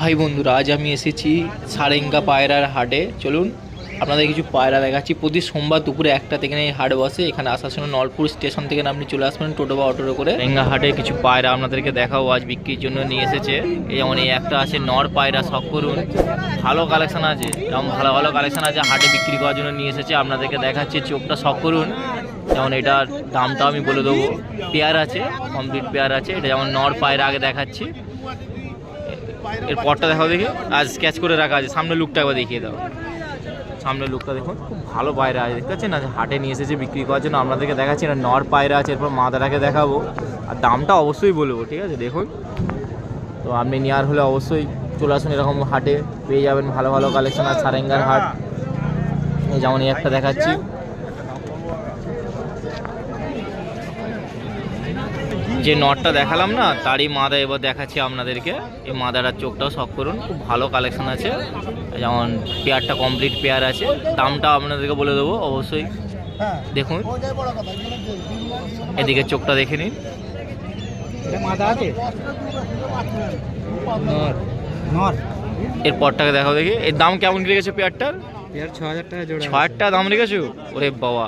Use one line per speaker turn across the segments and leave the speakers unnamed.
High বন্ধুরা, আজ আমি এসেছি সারেঙ্গা পায়রার হাটে। চলুন আপনাদের কিছু পায়রা দেখাচ্ছি। প্রতি সোমবার দুপুরে 1টা থেকে এই হাট বসে। এখানে আসার সময় নলপুর স্টেশন থেকে আপনি চলে আসবেন টোটো বা অটোতে করে। সারেঙ্গা হাটে কিছু পায়রা আপনাদেরকে দেখাও, আজ বিক্রির জন্য নিয়ে এসেছে। এই যেমন এই একটা আছে নর পায়রা, শখ করুন, ভালো কালেকশন আছে, এরকম ভালো ভালো কালেকশন আছে, হাটে বিক্রি করার জন্য নিয়ে এসেছে। আপনাদেরকে দেখাচ্ছি, চোখটা শখ করুন। যেমন এটার দামটা আমি বলে দেবো। পেয়ার আছে, কমপ্লিট পেয়ার আছে। এটা যেমন নর পায়রা আগে দেখাচ্ছি, এর পরটা দেখাও দেখি। আজ স্কেচ করে রাখা আছে, সামনে লুকটা একবার দেখিয়ে দাও। সামনে লুকটা দেখুন, খুব ভালো পায়রা আছে, দেখতে পাচ্ছেন না? হাটে নিয়ে এসেছে বিক্রি করার জন্য। আপনাদেরকে দেখাচ্ছি না, নর পায়রা আছে। এরপর মাদাটাকে দেখাবো, আর দামটা অবশ্যই বলবো, ঠিক আছে? দেখুন, তো আপনি নেওয়ার হলে অবশ্যই চলে আসুন, এরকম হাটে পেয়ে যাবেন ভালো ভালো কালেকশন। আর সারেঙ্গার হাট, এই যেমন এই একটা দেখাচ্ছি, যে নটটা দেখালাম না, তারই মাদা এবার দেখাচ্ছি আপনাদেরকে। এই মাদাটার চোখটাও শখ করুন, খুব ভালো কালেকশন আছে। যেমন পেয়ারটা কমপ্লিট পেয়ার আছে, দামটা আপনাদেরকে বলে দেবো অবশ্যই। দেখুন, এদিকে চোখটা দেখে নিন। এর পরটাকে দেখাও দেখি, এর দাম কেমন রেখেছে পেয়ারটার?
৬,০০০ টাকা জোড়া।
৬,০০০ টাকা দাম রেখেছো? ওরে বাবা,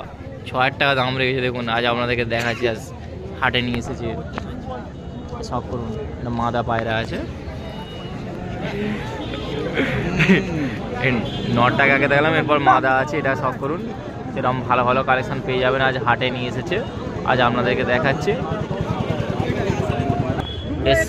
৬,০০০ টাকা দাম রেখেছে। দেখুন, আজ আপনাদেরকে দেখাচ্ছি, আজ হাটে নিয়ে এসেছি। শখ করুন, মাদা পায়রা আছে। নটটাকে আগে দেখালাম, এরপর মাদা আছে, এটা শখ করুন। এরকম ভালো ভালো কালেকশন পেয়ে যাবেন, আজ হাটে নিয়ে এসেছে। আজ আপনাদেরকে দেখাচ্ছি,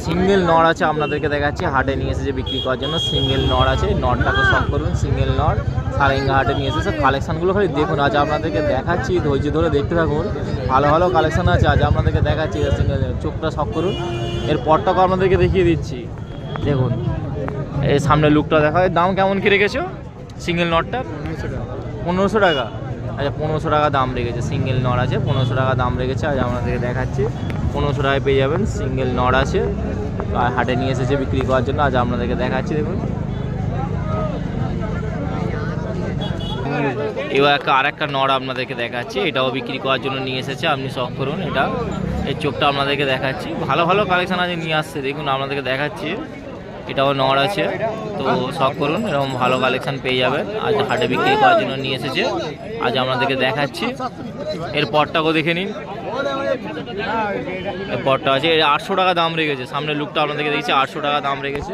সিঙ্গেল নর আছে, আপনাদেরকে দেখাচ্ছি। হাটে নিয়ে এসেছে বিক্রি করার জন্য, সিঙ্গেল নর আছে। নটটাকে শখ করুন, সিঙ্গেল নর, সারেঙ্গা হাটে নিয়ে এসেছে। কালেকশানগুলো খালি দেখুন, আজ আপনাদেরকে দেখাচ্ছি, ধৈর্য ধরে দেখতে থাকুন। ভালো ভালো কালেকশান আছে, আজ আপনাদেরকে দেখাচ্ছি। সিঙ্গেল চোখটা শখ করুন। এর পরটাকে আপনাদেরকে দেখিয়ে দিচ্ছি, দেখুন। এই সামনে লুকটা দেখা, দাম কেমন কি রেখেছো সিঙ্গেল নটটা? ১৫০০ টাকা। আচ্ছা, ১৫০০ টাকা দাম রেখেছে। সিঙ্গেল নর আছে, ১৫০০ টাকা দাম রেখেছে। আজ আপনাদেরকে দেখাচ্ছি, ১৫০০ টাকায় পেয়ে যাবেন। সিঙ্গেল নর আছে, আর হাটে নিয়ে এসেছে বিক্রি করার জন্য। আজ আপনাদেরকে দেখাচ্ছি, দেখুন। এবার আর একটা নর আপনাদেরকে দেখাচ্ছি, এটাও বিক্রি করার জন্য নিয়ে এসেছে। আপনি শখ করুন, এটা এই চোখটা আপনাদেরকে দেখাচ্ছি। ভালো ভালো কালেকশন আছে, নিয়ে আসছে, দেখুন আপনাদেরকে দেখাচ্ছি। এটাও নর আছে, তো শখ করুন, এরকম ভালো কালেকশন পেয়ে যাবেন। আজ হাটে বিক্রি করার জন্য নিয়ে এসেছে। আজ আপনাদেরকে দেখাচ্ছি, এর পরটাকেও দেখে নিন। এর পরটা আছে, ৮০০ টাকা দাম রেখেছে। সামনে লুকটা আপনাদেরকে দেখছি, ৮০০ টাকা দাম রেখেছে।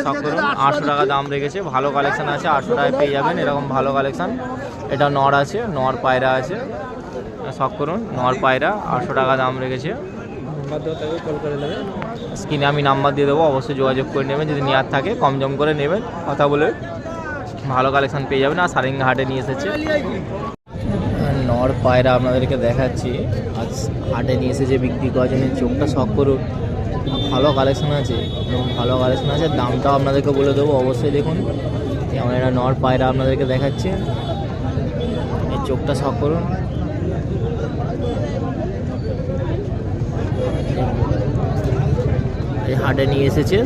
শখ করুন, ৮০০ টাকা দাম রেখেছে। ভালো কালেকশন আছে, ৮০০ টাকায় পেয়ে যাবেন এরকম ভালো কালেকশন। এটা নর আছে, নর পায়রা আছে। শখ করুন, নর পায়রা, ৮০০ টাকা দাম রেখেছে। স্ক্রিনে আমি নাম্বার দিয়ে দেবো, অবশ্যই যোগাযোগ করে নেবেন। যদি নেওয়ার থাকে কম জম করে নেবেন, কথা বলে ভালো কালেকশন পেয়ে যাবেন। আর সারেঙ্গা হাটে নিয়ে এসেছে নর পায়রা আপনাদেরকে দেখাচ্ছি। আজ হাটে নিয়ে এসেছে বিক্রি করার জন্য। চোখটা শখ করুন, ভালো কালেকশন আছে, ভালো কালেকশন আছে। দামটাও আপনাদেরকে বলে দেবো অবশ্যই। দেখুন, যেমন এটা নর পায়রা আপনাদেরকে দেখাচ্ছে, এই চোখটা শখ করুন। এই হাটে নিয়ে এসেছে,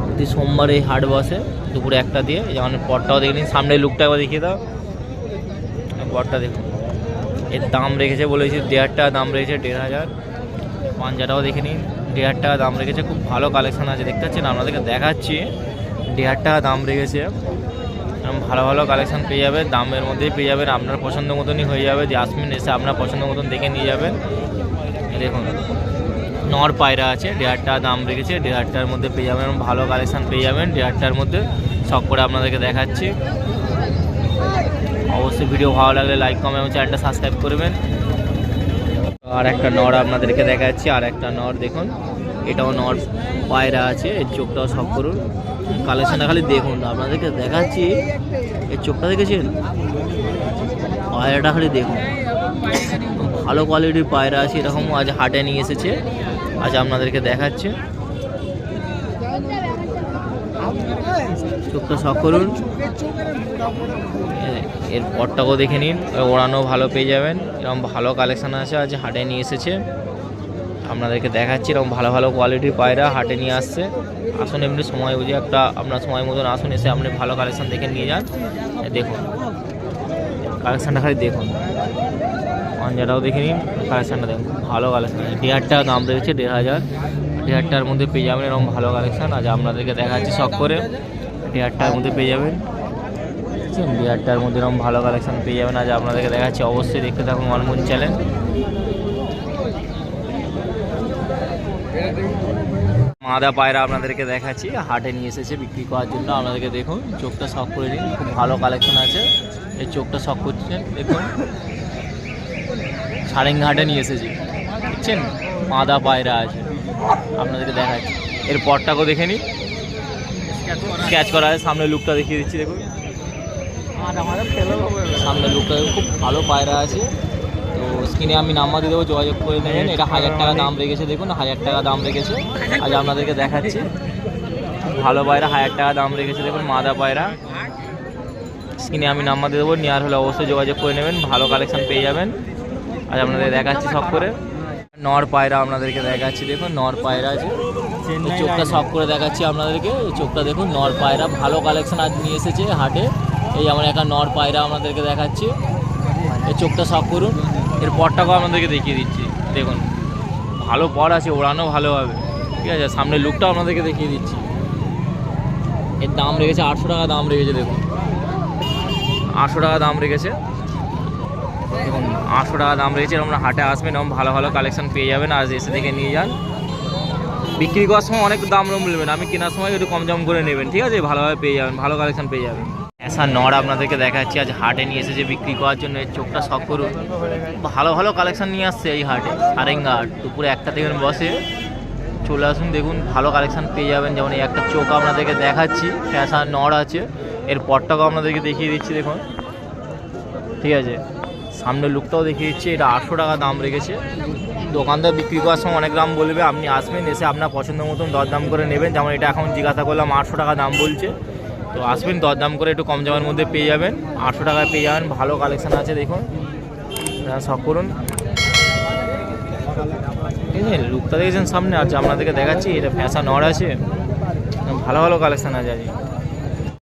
প্রতি সোমবার এই হাট বসে দুপুরে 1টা দিয়ে। যেমন পরটাও দেখে নিন, সামনে লুকটা একবার দেখিয়ে দাও। পরটা দেখুন, এর দাম রেখেছে বলেছি ১,৫০০ টাকা দাম রেখেছে, ১,৫০০। পাঞ্জাটাও দেখে নিন, ১,৫০০ টাকা দাম রেখেছে। খুব ভালো কালেকশন আছে, দেখতে পাচ্ছেন, আপনাদেরকে দেখাচ্ছি। ১,৫০০ টাকা দাম রেখেছে। ভালো ভালো কালেকশন পেয়ে যাবে, দামের মধ্যেই পেয়ে যাবেন। আপনার পছন্দ মতনই হয়ে যাবে। যে আসবেন, এসে আপনার পছন্দ মতন দেখে নিয়ে যাবেন। দেখুন, নর পায়রা আছে, ১,৫০০ টাকা দাম রেখেছে। ১,৫০০ টাকার মধ্যে পেয়ে যাবেন, ভালো কালেকশন পেয়ে যাবেন ১,৫০০ টাকার মধ্যে। শখ করে আপনাদেরকে দেখাচ্ছি। অবশ্যই ভিডিও ভালো লাগলে লাইক, কমেন্ট এবং চ্যানেলটা সাবস্ক্রাইব করবেন। আর একটা নর আপনাদেরকে দেখাচ্ছি, আর একটা নর দেখুন, এটাও নর পায়রা আছে। এর চোখটাও শখ করুন, কালেকশনটা খালি দেখুন, আপনাদেরকে দেখাচ্ছি। এর চোখটা দেখেছেন? পায়রাটা খালি দেখুন, ভালো কোয়ালিটির পায়রা আছে। এরকম আজ হাটে নিয়ে এসেছে, আজ আপনাদেরকে দেখাচ্ছে। চোখটা শখ করুন। এর পরটাকেও দেখে নিন, ওড়ানো ভালো পেয়ে যাবেন। এরকম ভালো কালেকশান আছে, আজ হাটে নিয়ে এসেছে। আপনাদেরকে দেখাচ্ছি, এরকম ভালো ভালো কোয়ালিটির পায়রা হাটে নিয়ে আসছে। আসুন, এমনি সময় বুঝে একটা আপনার সময় মতন আসুন, এসে আপনি ভালো কালেকশান দেখে নিয়ে যান। দেখুন কালেকশানটা খালি দেখুন, পাঞ্জাটাও দেখে নিন, কালেকশানটা দেখুন, ভালো কালেকশান। ১,৫০০ টাকা দাম রয়েছে, ১,৫০০। 1000 টাকার মধ্যে পেয়ে যাবেন এরকম ভালো কালেকশান। আজ আপনাদেরকে দেখাচ্ছি শখ করে 1000 টাকার মধ্যে পেয়ে যাবেন। 1000 টাকার মধ্যে এরকম ভালো কালেকশান পেয়ে যাবেন। আজ আপনাদেরকে দেখাচ্ছি, অবশ্যই দেখতে থাকুন মনমুন চ্যানেল। মাদা পায়রা আপনাদেরকে দেখাচ্ছি, হাটে নিয়ে এসেছে বিক্রি করার জন্য। আপনাদেরকে দেখুন, চোখটা শখ করে নিন, খুব ভালো কালেকশন আছে। এই চোখটা শখ করছেন, দেখুন সারেঙ্গা হাটে নিয়ে এসেছি, দেখছেন মাদা পায়রা আছে। আপনাদেরকে দেখাচ্ছি, এর পরটাকেও দেখে নিন, স্ক্যাচ করা আছে। সামনে লুকটা দেখিয়ে দিচ্ছি, দেখুন সামনে লুকটা খুব ভালো পায়রা আছে। তো স্ক্রিনে আমি নাম্বার দিয়ে দেবো, যোগাযোগ করে নেবেন। এটা 1000 টাকা দাম রেখেছে, দেখুন 1000 টাকা দাম রেখেছে। আজ আপনাদেরকে দেখাচ্ছি ভালো পায়রা, 1000 টাকা দাম রেখেছে, দেখুন মাদা পায়রা। স্ক্রিনে আমি নাম্বার দিয়ে দেবো, নেওয়ার হলে অবশ্যই যোগাযোগ করে নেবেন, ভালো কালেকশন পেয়ে যাবেন। আজ আপনাদের দেখাচ্ছি শখ করে নর পায়রা, আপনাদেরকে দেখাচ্ছি, দেখুন নর পায়রা আছে। চোখটা শখ করে দেখাচ্ছি আপনাদেরকে, এই চোখটা দেখুন নর পায়রা, ভালো কালেকশন আজ নিয়ে এসেছে হাটে। এই যেমন একটা নর পায়রা আপনাদেরকে দেখাচ্ছি, এই চোখটা শখ করুন। এর পরটাকেও আপনাদেরকে দেখিয়ে দিচ্ছি, দেখুন ভালো পর আছে, ওড়ানো ভালো হবে, ঠিক আছে। সামনে লুকটাও আপনাদেরকে দেখিয়ে দিচ্ছি। এর দাম রেখেছে 800 টাকা দাম রেখেছে, দেখুন 800 টাকা দাম রেখেছে, দেখুন 800 টাকা দাম রেখেছে। আমরা হাটে আসবেন, এরকম ভালো ভালো কালেকশন পেয়ে যাবেন। আজ এসে দেখে নিয়ে যান। বিক্রি করার সময় অনেক দাম নেবেন, আমি কেনার সময় একটু কম দাম করে নেবেন, ঠিক আছে। ভালোভাবে পেয়ে যাবেন, ভালো কালেকশন পেয়ে যাবেন। এসা নড় আপনাদেরকে দেখাচ্ছি, আজ হাটে নিয়ে এসেছে বিক্রি করার জন্য। এর চোখটা শখ করুন, ভালো ভালো কালেকশন নিয়ে আসছে এই হাটে, সারেঙ্গা হাট। দুপুরে 1টা থেকে বসে, চলে আসুন, দেখুন ভালো কালেকশন পেয়ে যাবেন। যেমন এই একটা চোখ আপনাদেরকে দেখাচ্ছি, এসা নড় আছে। এর পরটাকেও আপনাদেরকে দেখিয়ে দিচ্ছি, দেখুন ঠিক আছে। সামনের লুকটাও দেখিয়ে দিচ্ছি। এটা 800 টাকা দাম রেখেছে। দোকানদার বিক্রি করার সময় অনেক দাম বলবে, আপনি আসবেন, এসে আপনার পছন্দ মতন দরদাম করে নেবেন। যেমন এটা এখন জিজ্ঞাসা করলাম 800 টাকা দাম বলছে, তো আসবেন, দরদাম করে একটু কম দামের মধ্যে পেয়ে যাবেন। 800 টাকায় পেয়ে যাবেন, ভালো কালেকশান আছে, দেখুন শখ করুন, ঠিক আছে। লুকটা দেখেছেন সামনে। আচ্ছা আপনাদেরকে দেখাচ্ছি, এটা ফ্যাশন নড় আছে, ভালো ভালো কালেকশান আছে। আজ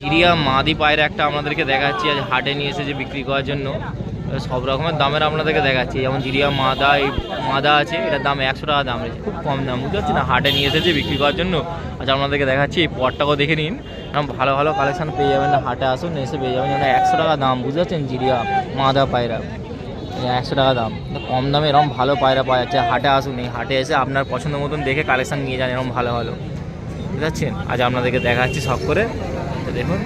চিড়িয়া মাদি পায়রা একটা আপনাদেরকে দেখাচ্ছি, আজ হাটে নিয়ে এসেছে বিক্রি করার জন্য। সব রকমের দামের আপনাদেরকে দেখাচ্ছি। যেমন জিরিয়া মাদা, এই মাদা আছে, এটার দাম 100 টাকা দাম রয়েছে, খুব কম দাম, বুঝতে পারছি না। হাটে নিয়ে এসেছে বিক্রি করার জন্য। আচ্ছা আপনাদেরকে দেখাচ্ছি, এই পরটাকেও দেখে নিন, ভালো ভালো কালেকশান পেয়ে যাবেন। হাটে আসুন, এসে পেয়ে যাবেন। যেমন 100 টাকা দাম, বুঝতে পারছেন, জিরিয়া মাদা পায়রা 100 টাকা দাম। কম দামে এরকম ভালো পায়রা পাওয়া যাচ্ছে। হাটে আসুন, এই হাটে এসে আপনার পছন্দ মতন দেখে কালেকশান নিয়ে যান, এরকম ভালো ভালো, বুঝতে পারছেন। আজ আপনাদেরকে দেখাচ্ছি শখ করে, দেখুন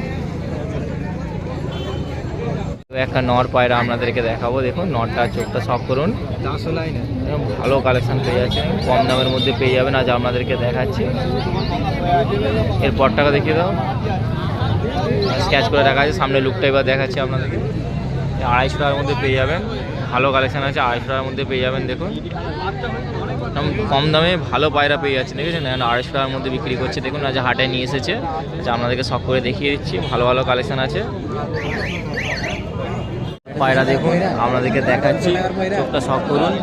একটা নর পায়রা আপনাদেরকে দেখাবো, দেখুন নরটা চোখটা শখ করুন, ভালো কালেকশন পেয়ে যাচ্ছেন, কম দামের মধ্যে পেয়ে যাবেন। আজ আপনাদেরকে দেখাচ্ছি। এর পরটাকে দেখিয়ে দাও, স্ক্যাচ করে দেখা আছে। সামনে লুকটা এবার দেখাচ্ছি আপনাদেরকে। 250 টাকার মধ্যে পেয়ে যাবেন, ভালো কালেকশন আছে, 250 টাকার মধ্যে পেয়ে যাবেন। দেখুন কম দামে ভালো পায়রা পেয়ে যাচ্ছে, দেখেছেন 250 টাকার মধ্যে বিক্রি করছে। দেখুন আজ হাটে নিয়ে এসেছে, আচ্ছা আপনাদেরকে শখ করে দেখিয়ে দিচ্ছি, ভালো ভালো কালেকশন আছে। পায়রা দেখুন আপনাদেরকে দেখাচ্ছি, চোখটা শখ করুন,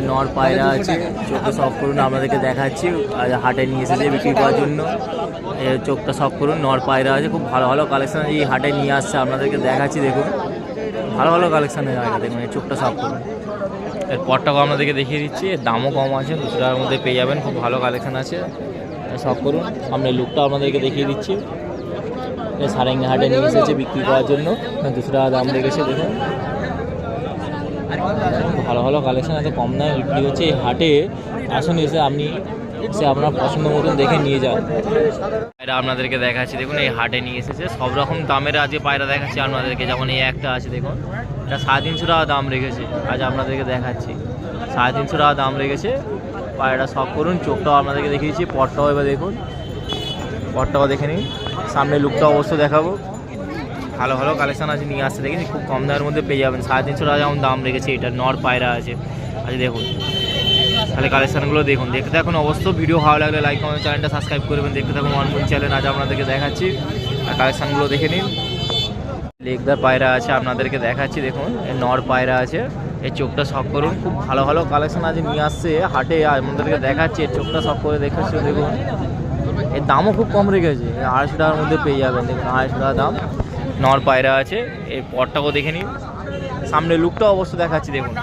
নর পায়রা আছে, চোখটা শখ করুন, আপনাদেরকে দেখাচ্ছি। আজ হাটে নিয়ে এসেছে বিক্রি করার জন্য। চোখটা শখ করুন, নর পায়রা আছে, খুব ভালো ভালো কালেকশন এই হাটে নিয়ে আসছে, আপনাদেরকে দেখাচ্ছি। দেখুন ভালো ভালো কালেকশন দেখুন, এই চোখটা শখ করুন। এর পরটাকেও আপনাদেরকে দেখিয়ে দিচ্ছি, এর দামও কম আছে, 200 টাকার মধ্যে পেয়ে যাবেন, খুব ভালো কালেকশন আছে, শখ করুন। সামনে লুকটা আপনাদেরকে দেখিয়ে দিচ্ছি। সারেঙ্গা হাটে নিয়ে এসেছে বিক্রি করার জন্য, 200 টাকা দাম রেখেছে। দেখুন ভালো ভালো কালেকশন আছে, কম দামে বিক্রি হচ্ছে এই হাটে। আসুন, এসে আপনি সে আপনার পছন্দ মতন দেখে নিয়ে যান। পায়রা আপনাদেরকে দেখাচ্ছি, দেখুন এই হাটে নিয়ে এসেছে, সব রকম দামের আজকে পায়রা দেখাচ্ছি আপনাদেরকে। যেমন এই একটা আছে, দেখুন এটা 350 টাকা দাম রেখেছে। আজ আপনাদেরকে দেখাচ্ছি, 350 টাকা দাম রেখেছে। পায়রাটা শখ করুন, চোখটাও আপনাদেরকে দেখিয়েছি, পরটাও এবার দেখুন, পরটাও দেখে নিন। সামনে লুকটা অবশ্য দেখাবো, ভালো ভালো কালেকশন আছে নিয়ে আসতে, দেখেছি খুব কম দামের মধ্যে পেয়ে যাবেন। 350 টাকা যেমন দাম রেখেছে, এটা নর পায়রা আছে। আজ দেখুন তাহলে কালেকশানগুলো দেখুন, দেখতে থাকুন। অবশ্য ভিডিও ভালো লাগলে লাইক কমেন্ট, চ্যানেলটা সাবস্ক্রাইব করবেন, দেখতে থাকুন মনমুন চ্যানেল। আজ আপনাদেরকে দেখাচ্ছি, আর কালেকশানগুলো দেখে নিন। লেগদার পায়রা আছে আপনাদেরকে দেখাচ্ছি, দেখুন এর নর পায়রা আছে, এর চোখটা শখ করুন, খুব ভালো ভালো কালেকশন আজ নিয়ে আসছে হাটে, আপনাদেরকে দেখাচ্ছি। এর চোখটা শখ করে দেখাচ্ছি, দেখুন এর দামও খুব কম রেখেছে, 250 টাকার মধ্যে পেয়ে যাবেন। দেখুন 250 টাকা দাম, নর পায়রা আছে। এর পরটাকেও দেখে নিন, সামনে লুকটাও অবশ্য দেখাচ্ছি, দেখুন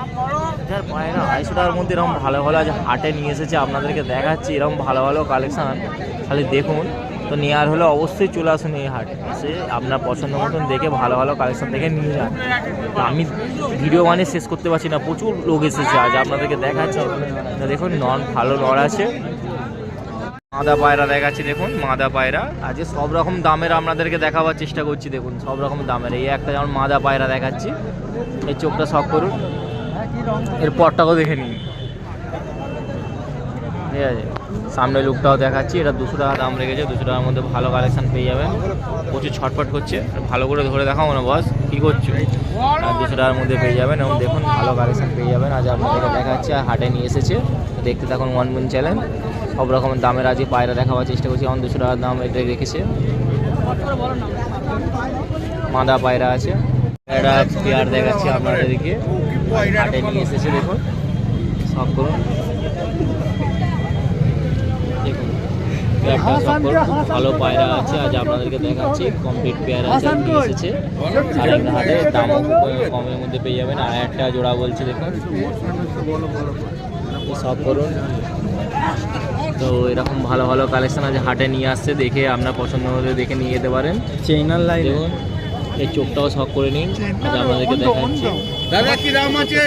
হাজার পায়রা 250 টাকার মধ্যে এরকম ভালো ভালো আজ হাটে নিয়ে এসেছে, আপনাদেরকে দেখাচ্ছি এরকম ভালো ভালো কালেকশান। খালি দেখুন, তো নেওয়ার হলে অবশ্যই চলে আসুন এই হাট, এসে আপনার পছন্দ মতন দেখে ভালো ভালো কালেকশান দেখে নিয়ে যান। তো আমি ভিডিও বানিয়ে শেষ করতে পারছি না, প্রচুর লোক এসেছে আজ, আপনাদেরকে দেখাচ্ছি। দেখুন ভালো নড় আছে, মাদা পায়রা দেখাচ্ছি। দেখুন মাদা পায়রা আজকে সব রকম দামের আপনাদেরকে দেখাবার চেষ্টা করছি। দেখুন সব রকম দামের, এই একটা যেমন মাদা পায়রা দেখাচ্ছি, এই চোখটা শখ করুন, এর পরটাকেও দেখে নিন, ঠিক আছে। সামনে লুকটাও দেখাচ্ছি, এটা 200 টাকা দাম রেখেছে, 200 টাকার মধ্যে ভালো কালেকশান পেয়ে যাবেন। প্রচুর ছটফট করছে, ভালো করে ধরে দেখাও না বস, কী করছো? 200 টাকার মধ্যে পেয়ে যাবেন এবং দেখুন ভালো কালেকশান পেয়ে যাবেন। আজ আপনাদেরকে দেখাচ্ছি, আর হাটে নিয়ে এসেছে, দেখতে থাকুন ওয়ান মুন চ্যানেল। সব রকমের দামের আজকে পায়রা দেখাবার চেষ্টা করছি, এখন 200 টাকার দাম এটা রেখেছে। মাদা পায়রা আছে, একটা পেয়ার দেখাচ্ছি আপনাদেরকে, হাটে নিয়ে এসেছে। দেখুন সব করুন, দেখুন পেয়ারটা সব করুন, খুব ভালো পায়রা আছে আজ আপনাদেরকে দেখাচ্ছি। কমপ্লিট পেয়ার আছে, নিয়ে এসেছে সারেঙ্গা হাটে, দামও কমের মধ্যে পেয়ে যাবেন। আর একটা জোড়া বলছে, দেখুন সব করুন। তো এরকম ভালো ভালো কালেকশন আছে হাটে নিয়ে আসছে, দেখে আপনার পছন্দ হলে দেখে নিয়ে যেতে পারেন। চেইনার লাইন দেখুন, এই চোখটাও শখ করে নিন, আজ আপনাদেরকে দেখাচ্ছি। দাদা কি দাম আছে?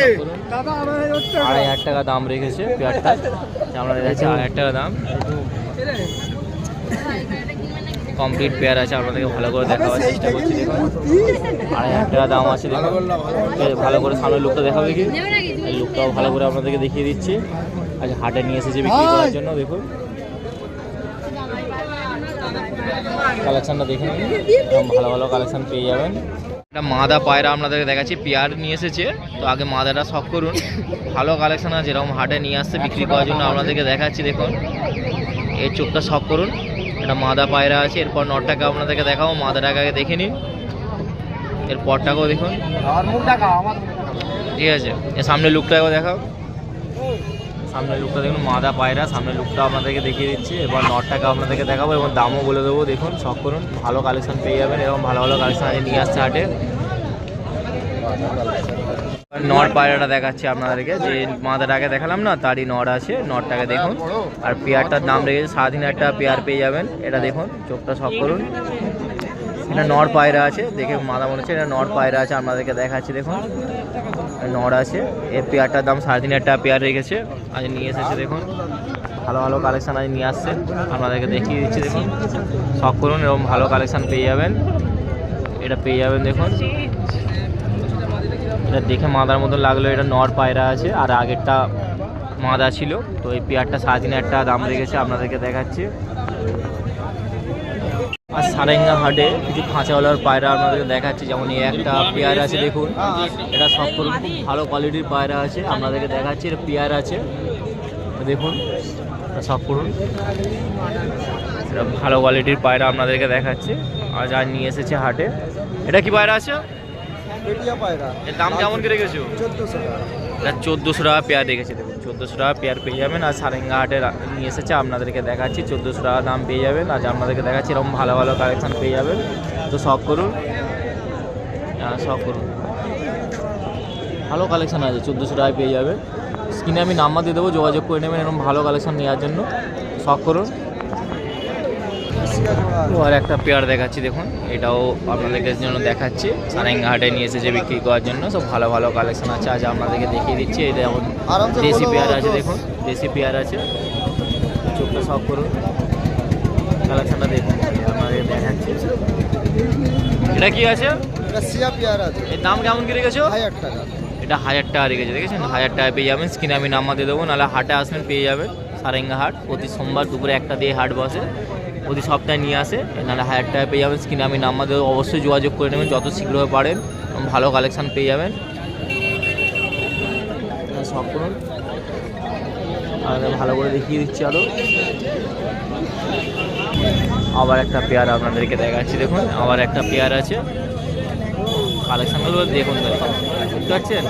2500 টাকা দাম রেখেছে পেয়ারটা, আপনাদের কাছে 2000 টাকা দাম। কমপ্লিট পেয়ার আছে, আপনাদেরকে ভালো করে দেখাবার চেষ্টা করছি। দেখুন 2500 টাকা দাম আছে। দেখুন ভালো করে সামনের লুকটা দেখাবে কি, এই লুকটাও ভালো করে আপনাদেরকে দেখিয়ে দিচ্ছি। আজ হাটে নিয়ে এসেছে বিক্রি করার জন্য। দেখুন কালেকশনটা দেখে নিন, ভালো ভালো কালেকশন পেয়ে যাবেন। একটা মাদা পায়রা আপনাদেরকে দেখাচ্ছি, পেয়ার নিয়ে এসেছে, তো আগে মাদাটা শখ করুন। ভালো কালেকশন আছে, এরকম হাটে নিয়ে আসছে বিক্রি করার জন্য, আপনাদেরকে দেখাচ্ছি। দেখুন এই চোখটা শখ করুন, একটা মাদা পায়রা আছে। এরপর নটটাকে আপনাদেরকে দেখাবো, মাদাটাকে আগে দেখে নিন, এর পরটাকেও দেখুন, ঠিক আছে। এর সামনে লুকটাকেও দেখাও, সামনের লুকটা দেখুন, মাদা পায়রা সামনের লুকটা আপনাদেরকে দেখিয়ে দিচ্ছি। এবার নটটাকে আপনাদেরকে দেখাবো এবং দামও বলে দেবো। দেখুন শখ করুন, ভালো কালেকশন পেয়ে যাবেন, এরকম ভালো ভালো কালেকশন আজ নিয়ে আসছে হাটে। নট পায়রাটা দেখাচ্ছি আপনাদেরকে, যে মাদাটাকে দেখালাম না, তারই নট আছে, নটটাকে দেখুন। আর পেয়ারটার দাম রেখেছে 3500 টাকা পেয়ার পেয়ে যাবেন। এটা দেখুন চোখটা শখ করুন, এটা নর পায়রা আছে, দেখে মাদা মনে হচ্ছে এটা নর পায়রা আছে, আপনাদেরকে দেখাচ্ছি। দেখুন নর আছে, এই পেয়ারটার দাম 3500 টাকা পেয়ার রেখেছে, আজ নিয়ে এসেছে। দেখুন ভালো ভালো কালেকশান আজ নিয়ে আসছে, আপনাদেরকে দেখিয়ে দিচ্ছি। দেখুন শখ করুন, এরকম ভালো কালেকশান পেয়ে যাবেন, এটা পেয়ে যাবেন। দেখুন এটা দেখে মাদার মতন লাগলো, এটা নর পায়রা আছে, আর আগেরটা মাদা ছিল। তো এই পেয়ারটা 3500 টাকা দাম রেখেছে, আপনাদেরকে দেখাচ্ছি। আর সারেঙ্গা হাটে কিছু খাঁচাওয়ালার পায়রা আপনাদেরকে দেখাচ্ছি, যেমন এই একটা পেয়ার আছে। দেখুন এটা সব করুন, খুব ভালো কোয়ালিটির পায়রা আছে, আপনাদেরকে দেখাচ্ছি। এটা পেয়ার আছে, দেখুন সব করুন, এটা ভালো কোয়ালিটির পায়রা আপনাদেরকে দেখাচ্ছি, আজ নিয়ে এসেছে হাটে। এটা কি পায়রা আছে? এর দাম কেমন করে রেখেছো? 1400 টাকা। এটা 1400 টাকা পেয়ার রেখেছে। দেখুন 1400 টাকা পেয়ার পেয়ে যাবেন, আর সারেঙ্গা হাটে নিয়ে এসেছে, আপনাদেরকে দেখাচ্ছি। 1400 টাকা দাম পেয়ে যাবেন, আজ আপনাদেরকে দেখাচ্ছি। এরকম ভালো ভালো কালেকশান পেয়ে যাবেন, তো শখ করুন, শখ করুন, ভালো কালেকশান আছে, 1400 টাকায় পেয়ে যাবে। স্ক্রিনে আমি নাম্বার দিয়ে দেবো, যোগাযোগ করে নেবেন এরকম ভালো কালেকশান নেওয়ার জন্য, শখ করুন। আর একটা পেয়ার দেখাচ্ছি, দেখুন এটাও আপনাদের জন্য দেখাচ্ছি, সারেঙ্গা হাটে নিয়ে এসেছে বিক্রি করার জন্য। সব ভালো ভালো কালেকশন আছে, আজ আপনাদেরকে দেখিয়ে দিচ্ছি। এটা যেমন দেশি পেয়ার আছে, দেখুন দেশি পেয়ার আছে, চোখটা শখ করুন, কালেকশনটা দেখুন আপনাদের দেখাচ্ছি। এটা কি আছে? এটা সিয়া পেয়ার আছে, এর দাম কেমন কি রেখেছো? 1000 টাকা। এটা 1000 টাকা রেখেছে, দেখেছেন 1000 টাকা পেয়ে যাবেন। স্ক্রিনে আমি নাম্বার দিয়ে দেবো, নাহলে হাটে আসবেন পেয়ে যাবেন। সারেঙ্গা হাট প্রতি সোমবার দুপুরে 1টা দিয়ে হাট বসে, প্রতি সপ্তাহে নিয়ে আসে, নাহলে 1000 টাকা পেয়ে যাবেন। স্ক্রিনে আমি নাম্বার দেবো, অবশ্যই যোগাযোগ করে নেবেন যত শীঘ্র পারেন, ভালো কালেকশান পেয়ে যাবেন। সব করুন, ভালো করে দেখিয়ে দিচ্ছি আরও। আবার একটা পেয়ার আপনাদেরকে দেখাচ্ছি, দেখুন আবার একটা পেয়ার আছে, কালেকশানগুলো দেখুন, বুঝতে পারছেন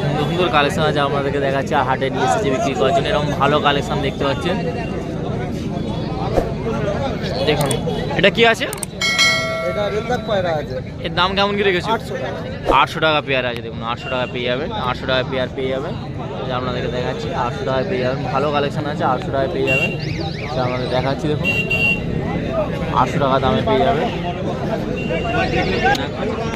সুন্দর সুন্দর কালেকশান আছে, আপনাদেরকে দেখাচ্ছি। আর হাটে নিয়ে এসেছে বিক্রি করার জন্য, এরকম ভালো কালেকশান দেখতে পাচ্ছেন। দেখুন এটা কি আছে?
এটা রেলদাক পায়রা আছে,
এর দাম কেমন কি রেখেছো?
800 টাকা।
800 টাকা পেয়ার আছে, দেখুন 800 টাকা পেয়ে যাবেন, 800 টাকা পেয়ার পেয়ে যাবেন। যে আপনাদেরকে দেখাচ্ছি 800 টাকায় পেয়ে যাবেন, ভালো কালেকশন আছে, 800 টাকায় পেয়ে যাবেন। যে আপনাদের দেখাচ্ছি দেখুন 800 টাকা দামে পেয়ে যাবেন।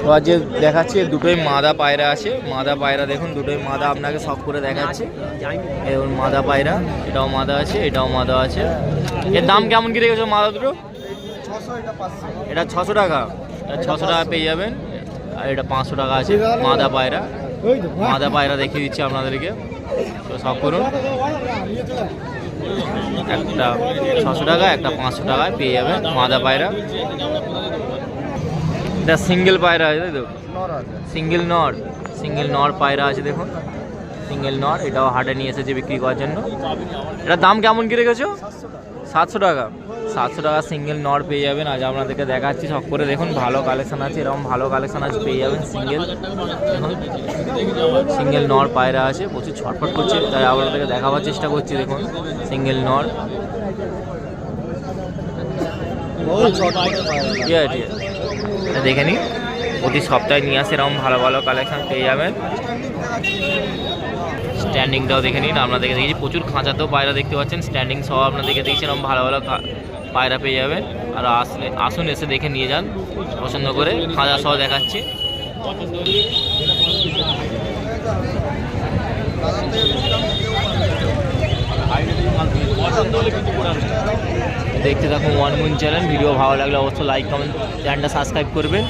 এবার যে দেখাচ্ছি দুটোই মাদা পায়রা আছে, মাদা পায়রা দেখুন দুটোই মাদা, আপনাকে সব করে দেখাচ্ছি। এবং মাদা পায়রা, এটাও মাদা আছে, এটাও মাদা আছে। এর দাম কেমন কি রেখেছো মাদা দুটো?
600, এটা 500।
এটা 600 টাকা, এটা 600 টাকা পেয়ে যাবেন। আর এটা 500 টাকা আছে মাদা পায়রা। মাদা পায়রা দেখিয়ে দিচ্ছি আপনাদেরকে, তো সব করুন। একটা 600 টাকা, একটা 500 টাকায় পেয়ে যাবেন মাদা পায়রা। এটা সিঙ্গেল পায়রা আছে, তাই তো?
নর আছে।
সিঙ্গেল নর পায়রা আছে দেখুন, সিঙ্গেল নর। এটাও হাটে নিয়ে এসেছে বিক্রি করার জন্য। এটার দাম কেমন কি রেখেছো? 700 টাকা। 700 টাকা সিঙ্গেল নর পেয়ে যাবেন। আজ আপনাদেরকে দেখাচ্ছি সব করে দেখুন, ভালো কালেকশন আছে, এরকম ভালো কালেকশন আছে পেয়ে যাবেন। সিঙ্গেল নর পায়রা আছে, প্রচুর ছটফট করছে, তাই আপনাদেরকে দেখাবার চেষ্টা করছি। দেখুন সিঙ্গেল নর, ঠিক আছে, দেখে নিন। প্রতি সপ্তাহে নিয়ে আসে এরকম ভালো ভালো কালেকশন পেয়ে যাবেন। স্ট্যান্ডিংটাও দেখে নিন, আপনাদেরকে দেখেছি প্রচুর খাঁচাতেও পায়রা দেখতে পাচ্ছেন, স্ট্যান্ডিং সহ আপনাদেরকে দেখছি এরকম ভালো ভালো পায়রা পেয়ে যাবেন। আর আসুন এসে দেখে নিয়ে যান পছন্দ করে, খাঁচা সহ দেখাচ্ছি। দেখতে থাকুন ওয়ান মুন চ্যানেল। ভিডিও ভালো লাগলে অবশ্যই লাইক কমেন্ট, চ্যানেলটা সাবস্ক্রাইব করবেন।